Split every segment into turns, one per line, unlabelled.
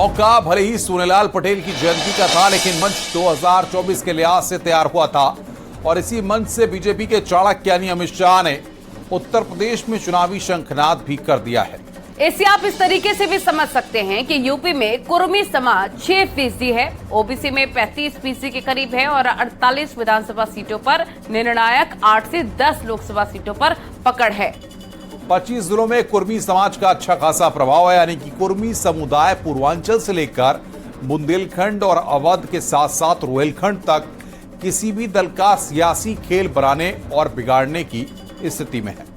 मौका भले ही सोनेलाल पटेल की जयंती का था, लेकिन मंच 2024 के लिहाज से तैयार हुआ था और इसी मंच से बीजेपी के चाणक्य यानी अमित शाह ने उत्तर प्रदेश में चुनावी शंखनाद भी कर दिया है।
इसे आप इस तरीके से भी समझ सकते हैं कि यूपी में कुर्मी समाज 6% है, ओबीसी में 35% के करीब है और 48 विधानसभा सीटों पर निर्णायक 8 से 10 लोकसभा सीटों पर पकड़ है।
25 जिलों में कुर्मी समाज का अच्छा खासा प्रभाव है, यानी कि कुर्मी समुदाय पूर्वांचल से लेकर बुंदेलखंड और अवध के साथ साथ रोहिलखंड तक किसी भी दल का सियासी खेल बनाने और बिगाड़ने की स्थिति में है।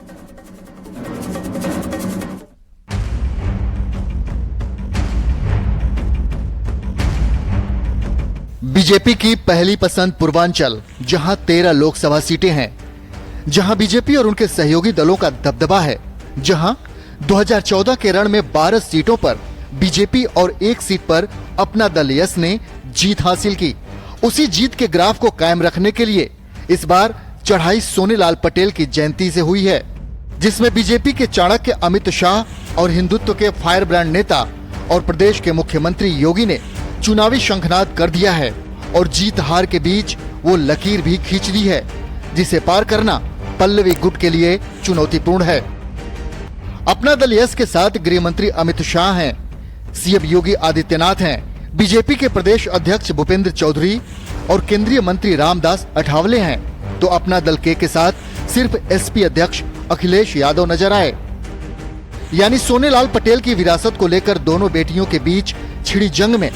बीजेपी की पहली पसंद पूर्वांचल, जहां 13 लोकसभा सीटें हैं, जहां बीजेपी और उनके सहयोगी दलों का दबदबा है, जहां 2014 के रण में 12 सीटों पर बीजेपी और 1 सीट पर अपना दल यस ने जीत हासिल की। उसी जीत के ग्राफ को कायम रखने के लिए इस बार चढ़ाई सोनेलाल पटेल की जयंती से हुई है, जिसमें बीजेपी के चाणक्य अमित शाह और हिंदुत्व के फायर ब्रांड नेता और प्रदेश के मुख्यमंत्री योगी ने चुनावी शंखनाद कर दिया है और जीत हार के बीच वो लकीर भी खींच दी है, जिसे पार करना पल्लवी गुट के लिए चुनौतीपूर्ण है। अपना दल यस के साथ गृह मंत्री अमित शाह हैं, सीएम योगी आदित्यनाथ हैं, बीजेपी के प्रदेश अध्यक्ष भूपेंद्र चौधरी और केंद्रीय मंत्री रामदास अठावले हैं, तो अपना दल के साथ सिर्फ एसपी अध्यक्ष अखिलेश यादव नजर आए। यानी सोनेलाल पटेल की विरासत को लेकर दोनों बेटियों के बीच छिड़ी जंग में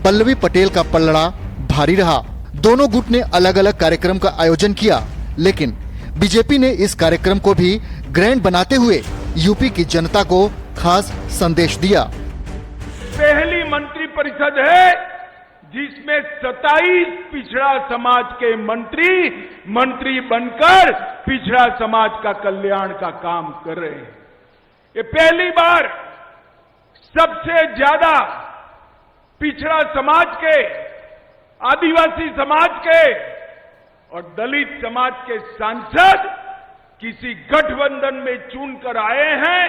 पल्लवी पटेल का पलड़ा भारी रहा। दोनों गुट ने अलग अलग कार्यक्रम का आयोजन किया, लेकिन बीजेपी ने इस कार्यक्रम को भी ग्रैंड बनाते हुए यूपी की जनता को खास संदेश दिया।
पहली मंत्री परिषद है जिसमें 27 पिछड़ा समाज के मंत्री बनकर पिछड़ा समाज का कल्याण का काम कर रहे हैं। ये पहली बार सबसे ज्यादा पिछड़ा समाज के, आदिवासी समाज के और दलित समाज के सांसद किसी गठबंधन में चुनकर आए हैं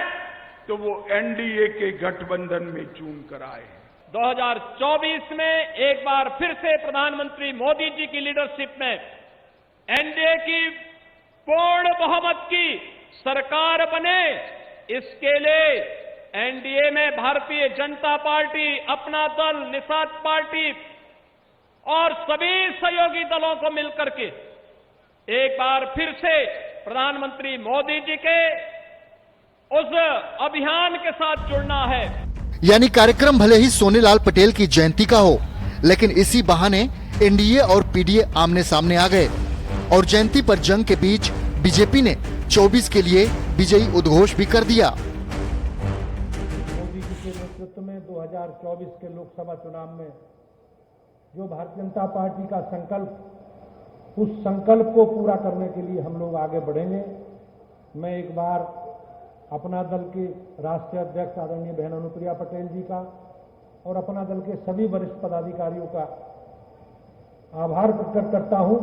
तो वो एनडीए के गठबंधन में चुनकर आए हैं।
2024 में एक बार फिर से प्रधानमंत्री मोदी जी की लीडरशिप में एनडीए की पूर्ण बहुमत की सरकार बने, इसके लिए एनडीए में भारतीय जनता पार्टी, अपना दल, निषाद पार्टी और सभी सहयोगी दलों को मिलकर के एक बार फिर से प्रधानमंत्री मोदी जी के उस अभियान के साथ जुड़ना है।
यानी कार्यक्रम भले ही सोनेलाल पटेल की जयंती का हो, लेकिन इसी बहाने एनडीए और पीडीए आमने सामने आ गए और जयंती पर जंग के बीच बीजेपी ने 24 के लिए विजयी उद्घोष भी कर दिया।
मोदी जी के नेतृत्व में 2024 के लोकसभा चुनाव में जो भारतीय जनता पार्टी का संकल्प, उस संकल्प को पूरा करने के लिए हम लोग आगे बढ़ेंगे। मैं एक बार अपना दल के राष्ट्रीय अध्यक्ष आदरणीय बहन अनुप्रिया पटेल जी का और अपना दल के सभी वरिष्ठ पदाधिकारियों का आभार प्रकट करता हूं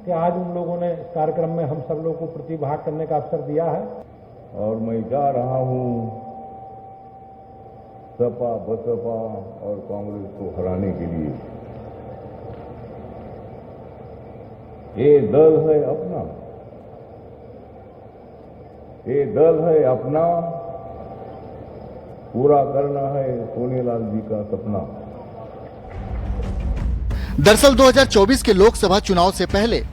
कि आज उन लोगों ने इस कार्यक्रम में हम सब लोगों को प्रतिभाग करने का अवसर दिया है।
और मैं जा रहा हूं सपा, बसपा और कांग्रेस को हराने के लिए। ये दल है अपना, ये दल है अपना, पूरा करना है सोनेलाल जी का सपना।
दरअसल 2024 के लोकसभा चुनाव से पहले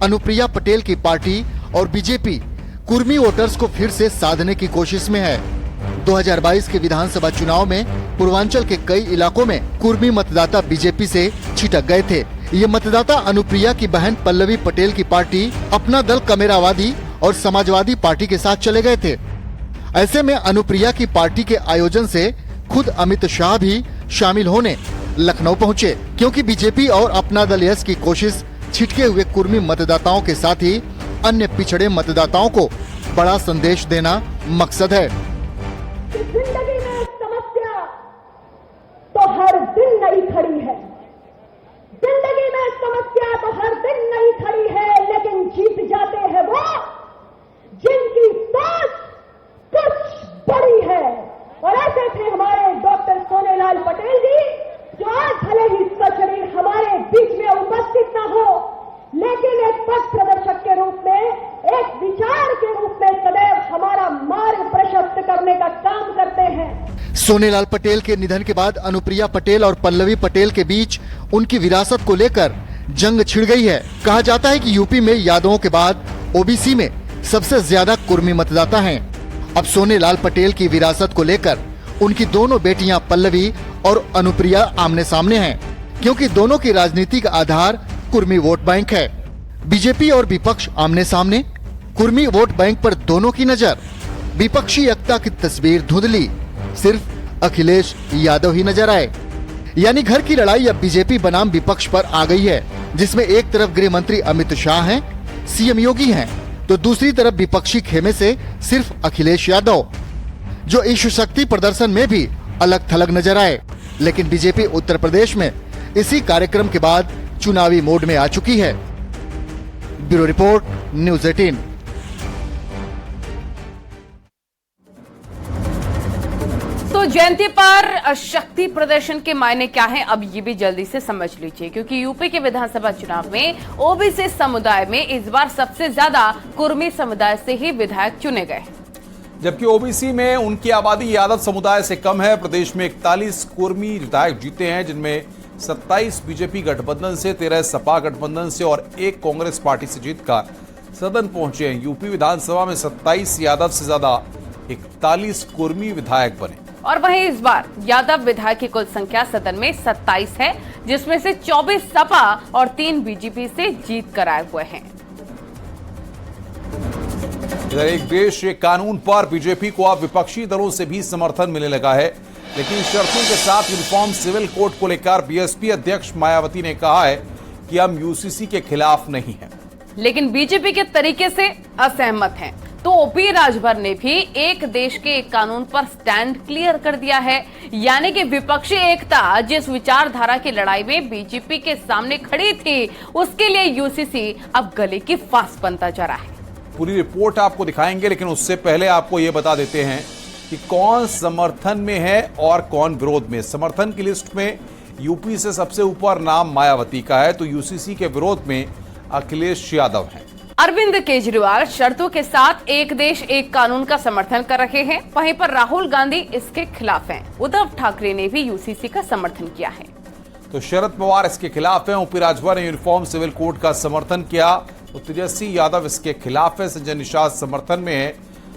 अनुप्रिया पटेल की पार्टी और बीजेपी कुर्मी वोटर्स को फिर से साधने की कोशिश में है। 2022 के विधानसभा चुनाव में पूर्वांचल के कई इलाकों में कुर्मी मतदाता बीजेपी से छिटक गए थे। ये मतदाता अनुप्रिया की बहन पल्लवी पटेल की पार्टी अपना दल कमेरावादी और समाजवादी पार्टी के साथ चले गए थे। ऐसे में अनुप्रिया की पार्टी के आयोजन से खुद अमित शाह भी शामिल होने लखनऊ पहुंचे, क्योंकि बीजेपी और अपना दल यस की कोशिश छिटके हुए कुर्मी मतदाताओं के साथ ही अन्य पिछड़े मतदाताओं को बड़ा संदेश देना मकसद है।
जिंदगी में समस्या तो हर दिन नई खड़ी है, जिंदगी में समस्या तो हर दिन नई खड़ी है, लेकिन जीत जाते हैं वो जिनकी सोच कुछ बड़ी है। और ऐसे थे हमारे डॉक्टर सोनेलाल पटेल जी, करने का काम करते हैं।
सोनेलाल पटेल के निधन के बाद अनुप्रिया पटेल और पल्लवी पटेल के बीच उनकी विरासत को लेकर जंग छिड़ गई है। कहा जाता है कि यूपी में यादवों के बाद ओबीसी में सबसे ज्यादा कुर्मी मतदाता हैं। अब सोनेलाल पटेल की विरासत को लेकर उनकी दोनों बेटियां पल्लवी और अनुप्रिया आमने सामने हैं, क्योंकि दोनों की राजनीति का आधार कुर्मी वोट बैंक है। बीजेपी और विपक्ष आमने सामने, कुर्मी वोट बैंक पर दोनों की नजर। विपक्षी एकता की तस्वीर धुंधली, सिर्फ अखिलेश यादव ही नजर आए। यानी घर की लड़ाई अब बीजेपी बनाम विपक्ष पर आ गई है, जिसमें एक तरफ गृह मंत्री अमित शाह हैं, सीएम योगी हैं, तो दूसरी तरफ विपक्षी खेमे से सिर्फ अखिलेश यादव, जो ईश शक्ति प्रदर्शन में भी अलग थलग नजर आए। लेकिन बीजेपी उत्तर प्रदेश में इसी कार्यक्रम के बाद चुनावी मोड में आ चुकी है। Bureau report, news 18।
तो जयंती पर शक्ति प्रदर्शन के मायने क्या हैं, अब ये भी जल्दी से समझ लीजिए, क्योंकि यूपी के विधानसभा चुनाव में ओबीसी समुदाय में इस बार सबसे ज्यादा कुर्मी समुदाय से ही विधायक चुने गए,
जबकि ओबीसी में उनकी आबादी यादव समुदाय से कम है। प्रदेश में 41 कुर्मी विधायक जीते हैं, जिनमें 27 बीजेपी गठबंधन से, 13 सपा गठबंधन से और 1 कांग्रेस पार्टी से जीतकर सदन पहुंचे हैं। यूपी विधानसभा में 27 यादव से ज्यादा 41 कुर्मी विधायक बने।
और वहीं इस बार यादव विधायक की कुल संख्या सदन में 27 है, जिसमें से 24 सपा और 3 बीजेपी से जीत कर आए हुए हैं।
इधर एक देश एक कानून पर बीजेपी को अब विपक्षी दलों से भी समर्थन मिलने लगा है, लेकिन शर्तों के साथ यूनिफॉर्म सिविल कोड को लेकर बीएसपी अध्यक्ष मायावती ने कहा है कि हम यूसीसी के खिलाफ नहीं हैं,
लेकिन बीजेपी के तरीके से असहमत हैं। तो ओपी राजभर ने भी एक देश के एक कानून पर स्टैंड क्लियर कर दिया है, यानी कि विपक्षी एकता जिस विचारधारा की लड़ाई में बीजेपी के सामने खड़ी थी, उसके लिए यूसीसी अब गले की फांस बनता जा रहा है।
पूरी रिपोर्ट आपको दिखाएंगे, लेकिन उससे पहले आपको यह बता देते हैं कि कौन समर्थन में है और कौन विरोध में। समर्थन की लिस्ट में यूपी से सबसे ऊपर नाम मायावती का है, तो यूसीसी के विरोध में अखिलेश यादव हैं।
अरविंद केजरीवाल शर्तों के साथ एक देश एक कानून का समर्थन कर रहे हैं, वहीं पर राहुल गांधी इसके खिलाफ हैं। उद्धव ठाकरे ने भी यूसीसी का समर्थन किया है।
तो शरद पवार इसके खिलाफ हैं, ओपी राजभर ने यूनिफॉर्म सिविल कोड का समर्थन किया, तो तेजस्वी यादव इसके खिलाफ है, संजय निषाद समर्थन में है,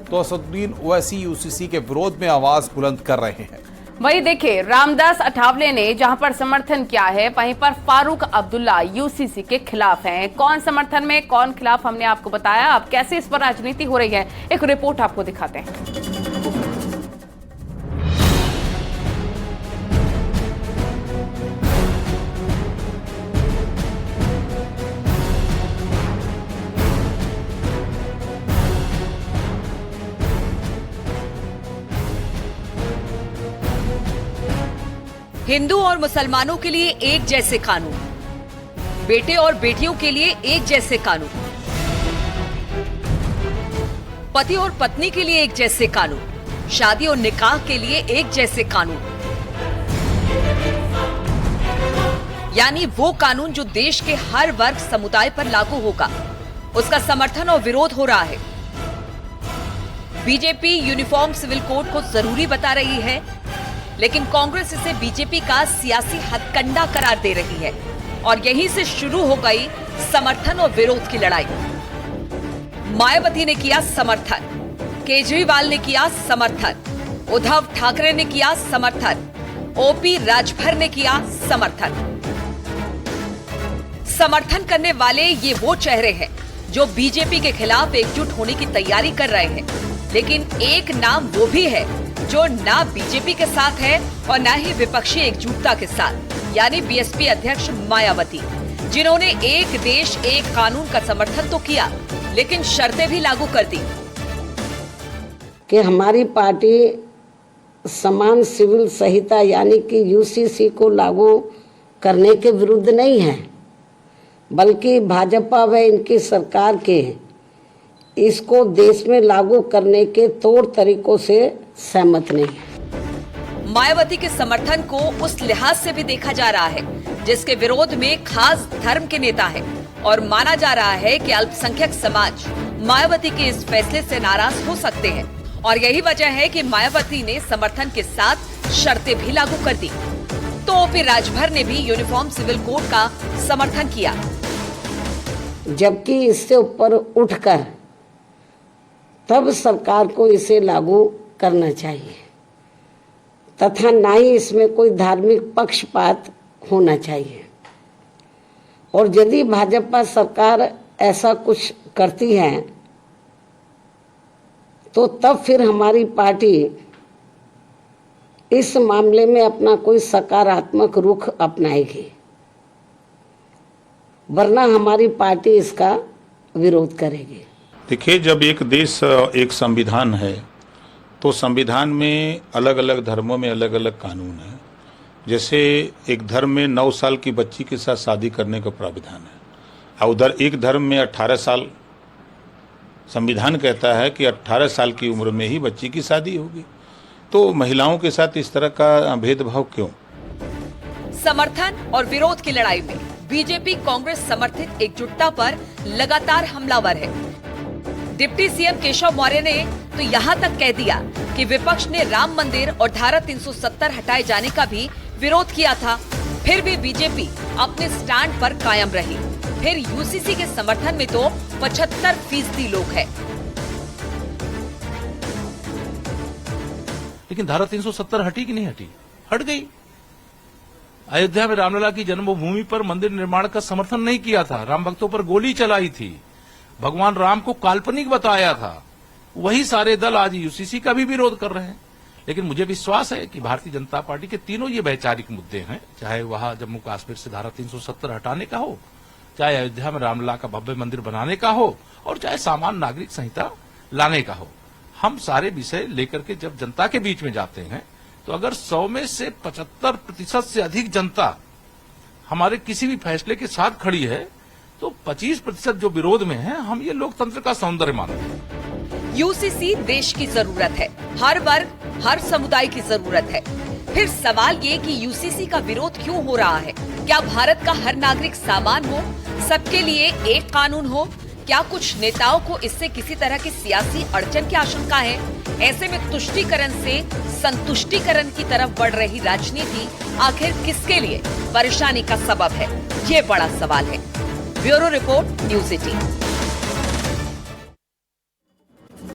तो असदुद्दीन ओवैसी यूसीसी के विरोध में आवाज बुलंद कर रहे हैं।
वही देखिए, रामदास अठावले ने जहां पर समर्थन किया है, वहीं पर फारूक अब्दुल्ला यूसीसी के खिलाफ हैं। कौन समर्थन में कौन खिलाफ, हमने आपको बताया। अब कैसे इस पर राजनीति हो रही है, एक रिपोर्ट आपको दिखाते हैं।
हिंदू और मुसलमानों के लिए एक जैसे कानून, बेटे और बेटियों के लिए एक जैसे कानून, पति और पत्नी के लिए एक जैसे कानून, शादी और निकाह के लिए एक जैसे कानून, यानी वो कानून जो देश के हर वर्ग समुदाय पर लागू होगा, उसका समर्थन और विरोध हो रहा है। बीजेपी यूनिफॉर्म सिविल कोड को जरूरी बता रही है, लेकिन कांग्रेस इसे बीजेपी का सियासी हथकंडा करार दे रही है, और यहीं से शुरू हो गई समर्थन और विरोध की लड़ाई। मायावती ने किया समर्थन, केजरीवाल ने किया समर्थन, उद्धव ठाकरे ने किया समर्थन, ओपी राजभर ने किया समर्थन। समर्थन करने वाले ये वो चेहरे हैं जो बीजेपी के खिलाफ एकजुट होने की तैयारी कर रहे हैं, लेकिन एक नाम वो भी है जो ना बीजेपी के साथ है और ना ही विपक्षी एकजुटता के साथ, यानी बीएसपी अध्यक्ष मायावती, जिन्होंने एक देश एक कानून का समर्थन तो किया, लेकिन शर्तें भी लागू कर दी
कि हमारी पार्टी समान सिविल संहिता यानी कि यूसीसी को लागू करने के विरुद्ध नहीं है, बल्कि भाजपा व इनकी सरकार के इसको देश में लागू करने के तौर तरीकों से सहमत नहीं।
मायावती के समर्थन को उस लिहाज से भी देखा जा रहा है जिसके विरोध में खास धर्म के नेता है, और माना जा रहा है कि अल्पसंख्यक समाज मायावती के इस फैसले से नाराज हो सकते हैं और यही वजह है कि मायावती ने समर्थन के साथ शर्तें भी लागू कर दी। तो फिर राजभर ने भी यूनिफॉर्म सिविल कोड का समर्थन किया,
जबकि इससे ऊपर उठकर तब सरकार को इसे लागू करना चाहिए तथा ना ही इसमें कोई धार्मिक पक्षपात होना चाहिए। और यदि भाजपा सरकार ऐसा कुछ करती है तो तब फिर हमारी पार्टी इस मामले में अपना कोई सकारात्मक रुख अपनाएगी, वरना हमारी पार्टी इसका विरोध करेगी।
देखिए, जब एक देश एक संविधान है तो संविधान में अलग अलग धर्मों में अलग अलग कानून है। जैसे एक धर्म में 9 साल की बच्ची के साथ शादी करने का प्राविधान है, और उधर एक धर्म में 18 साल संविधान कहता है कि 18 साल की उम्र में ही बच्ची की शादी होगी। तो महिलाओं के साथ इस तरह का भेदभाव क्यों?
समर्थन और विरोध की लड़ाई में बीजेपी कांग्रेस समर्थित एकजुटता पर लगातार हमलावर है। डिप्टी सीएम केशव मौर्य ने तो यहाँ तक कह दिया कि विपक्ष ने राम मंदिर और धारा 370 हटाए जाने का भी विरोध किया था, फिर भी बीजेपी अपने स्टैंड पर कायम रही। फिर यूसीसी के समर्थन में तो 75% लोग हैं।
लेकिन धारा 370 हटी कि नहीं हटी? हट गई। अयोध्या में रामलला की जन्मभूमि पर मंदिर निर्माण का समर्थन नहीं किया था, राम भक्तों पर गोली चलाई थी, भगवान राम को काल्पनिक बताया था। वही सारे दल आज यूसीसी का भी विरोध कर रहे हैं। लेकिन मुझे विश्वास है कि भारतीय जनता पार्टी के तीनों ये वैचारिक मुद्दे हैं, चाहे वहां जम्मू कश्मीर से धारा 370 हटाने का हो, चाहे अयोध्या में रामलला का भव्य मंदिर बनाने का हो, और चाहे सामान्य नागरिक संहिता लाने का हो। हम सारे विषय लेकर के जब जनता के बीच में जाते हैं तो अगर 100 में से 75% से अधिक जनता हमारे किसी भी फैसले के साथ खड़ी है तो 25% जो विरोध में है, हम ये लोकतंत्र का सौंदर्य मानते हैं।
यूसीसी देश की जरूरत है, हर वर्ग हर समुदाय की जरूरत है। फिर सवाल ये कि यूसीसी का विरोध क्यों हो रहा है? क्या भारत का हर नागरिक समान हो, सबके लिए एक कानून हो? क्या कुछ नेताओं को इससे किसी तरह की सियासी अड़चन की आशंका है? ऐसे में तुष्टीकरण से संतुष्टीकरण की तरफ बढ़ रही राजनीति आखिर किसके लिए परेशानी का सबब है? ये बड़ा सवाल है। Bureau report, news 18।